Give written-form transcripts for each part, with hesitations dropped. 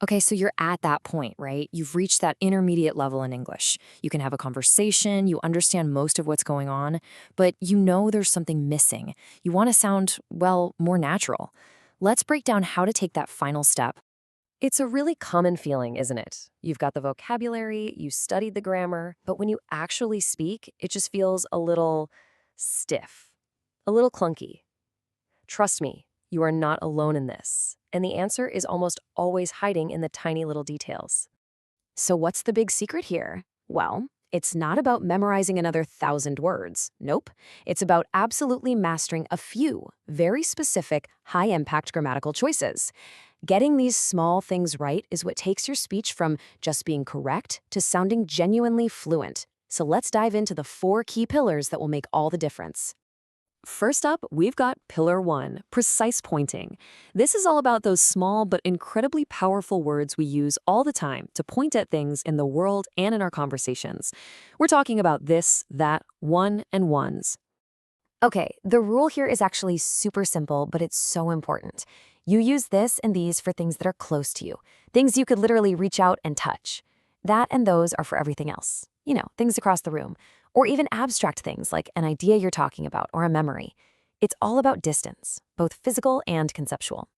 Okay, so you're at that point, right? You've reached that intermediate level in English. You can have a conversation, you understand most of what's going on, but you know there's something missing. You want to sound, well, more natural. Let's break down how to take that final step. It's a really common feeling, isn't it? You've got the vocabulary, you studied the grammar, but when you actually speak, it just feels a little stiff, a little clunky. Trust me, you are not alone in this. And the answer is almost always hiding in the tiny little details. So, what's the big secret here? Well, it's not about memorizing another 1,000 words. Nope. It's about absolutely mastering a few very specific, high impact grammatical choices. Getting these small things right is what takes your speech from just being correct to sounding genuinely fluent. So, let's dive into the 4 key pillars that will make all the difference. First up, we've got Pillar 1, precise pointing. This is all about those small but incredibly powerful words we use all the time to point at things in the world and in our conversations. We're talking about this, that, one, and ones. Okay, the rule here is actually super simple, but it's so important. You use this and these for things that are close to you, things you could literally reach out and touch. That and those are for everything else. Things across the room, or even abstract things like an idea you're talking about or a memory. It's all about distance, both physical and conceptual.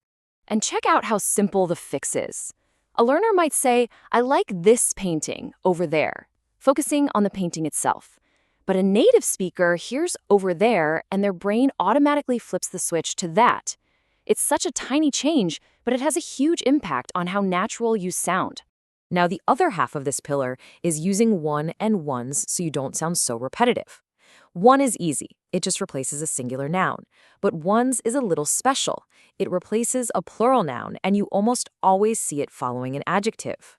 And check out how simple the fix is. A learner might say, I like this painting over there, focusing on the painting itself. But a native speaker hears over there and their brain automatically flips the switch to that. It's such a tiny change, but it has a huge impact on how natural you sound. Now, the other half of this pillar is using one and ones so you don't sound so repetitive. One is easy. It just replaces a singular noun. But ones is a little special. It replaces a plural noun, and you almost always see it following an adjective.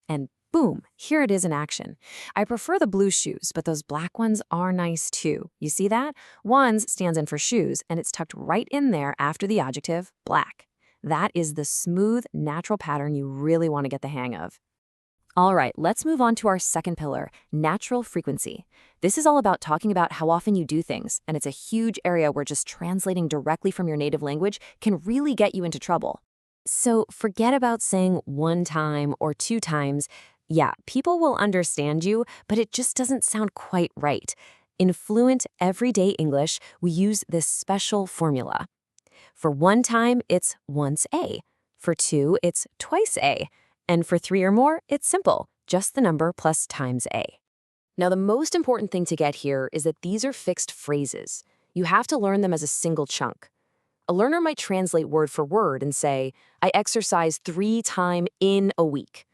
And boom, here it is in action. I prefer the blue shoes, but those black ones are nice too. You see that? Ones stands in for shoes, and it's tucked right in there after the adjective black. That is the smooth, natural pattern you really want to get the hang of. All right, let's move on to our second pillar, natural frequency. This is all about talking about how often you do things, and it's a huge area where just translating directly from your native language can really get you into trouble. So forget about saying 1 time or 2 times. Yeah, people will understand you, but it just doesn't sound quite right. In fluent, everyday English, we use this special formula. For 1 time, it's once a. For 2, it's twice a. And for 3 or more, it's simple, just the number plus times a. Now, the most important thing to get here is that these are fixed phrases. You have to learn them as a single chunk. A learner might translate word for word and say, I exercise 3 times in a week.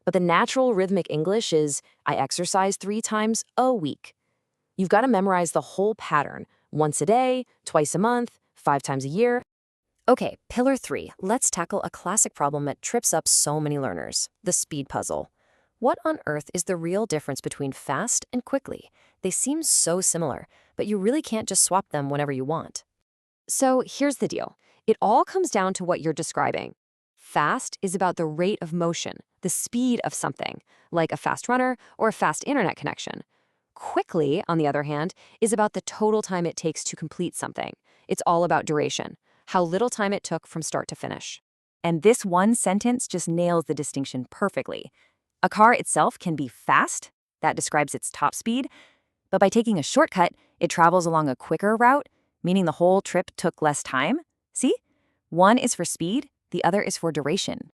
But the natural rhythmic English is, I exercise 3 times a week. You've got to memorize the whole pattern, once a day, twice a month, 5 times a year. Okay, pillar 3, let's tackle a classic problem that trips up so many learners, the speed puzzle. What on earth is the real difference between fast and quickly? They seem so similar, but you really can't just swap them whenever you want. So here's the deal. It all comes down to what you're describing. Fast is about the rate of motion, the speed of something, like a fast runner or a fast internet connection. Quickly, on the other hand, is about the total time it takes to complete something. It's all about duration, how little time it took from start to finish. And this one sentence just nails the distinction perfectly. A car itself can be fast, that describes its top speed, but by taking a shortcut, it travels along a quicker route, meaning the whole trip took less time. See? One is for speed, the other is for duration.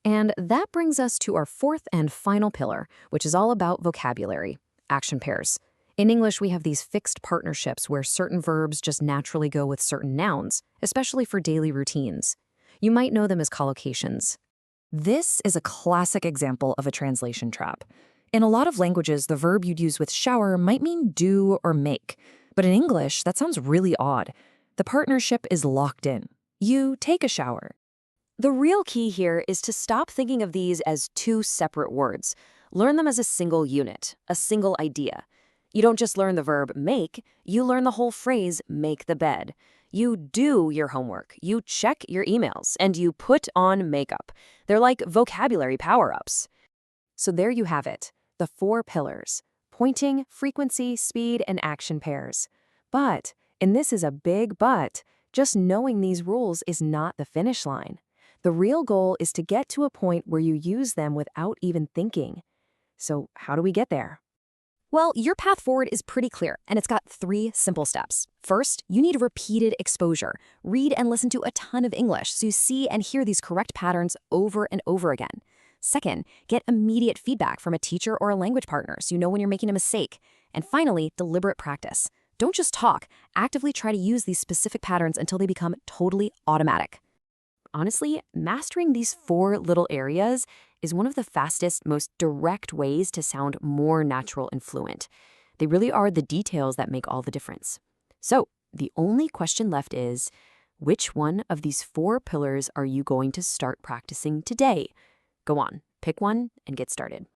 And that brings us to our fourth and final pillar, which is all about vocabulary, action pairs. In English, we have these fixed partnerships where certain verbs just naturally go with certain nouns, especially for daily routines. You might know them as collocations. This is a classic example of a translation trap. In a lot of languages, the verb you'd use with shower might mean do or make. But in English, that sounds really odd. The partnership is locked in. You take a shower. The real key here is to stop thinking of these as 2 separate words. Learn them as a single unit, a single idea. You don't just learn the verb make, you learn the whole phrase make the bed. You do your homework, you check your emails, and you put on makeup. They're like vocabulary power-ups. So there you have it, the 4 pillars: pointing, frequency, speed, and action pairs. But, and this is a big but, just knowing these rules is not the finish line. The real goal is to get to a point where you use them without even thinking. So, how do we get there? Well, your path forward is pretty clear, and it's got 3 simple steps. First, you need repeated exposure. Read and listen to a ton of English so you see and hear these correct patterns over and over again. Second, get immediate feedback from a teacher or a language partner so you know when you're making a mistake. And finally, deliberate practice. Don't just talk, actively try to use these specific patterns until they become totally automatic. Honestly, mastering these 4 little areas is one of the fastest, most direct ways to sound more natural and fluent. They really are the details that make all the difference. So, the only question left is, which one of these 4 pillars are you going to start practicing today? Go on, pick one and get started.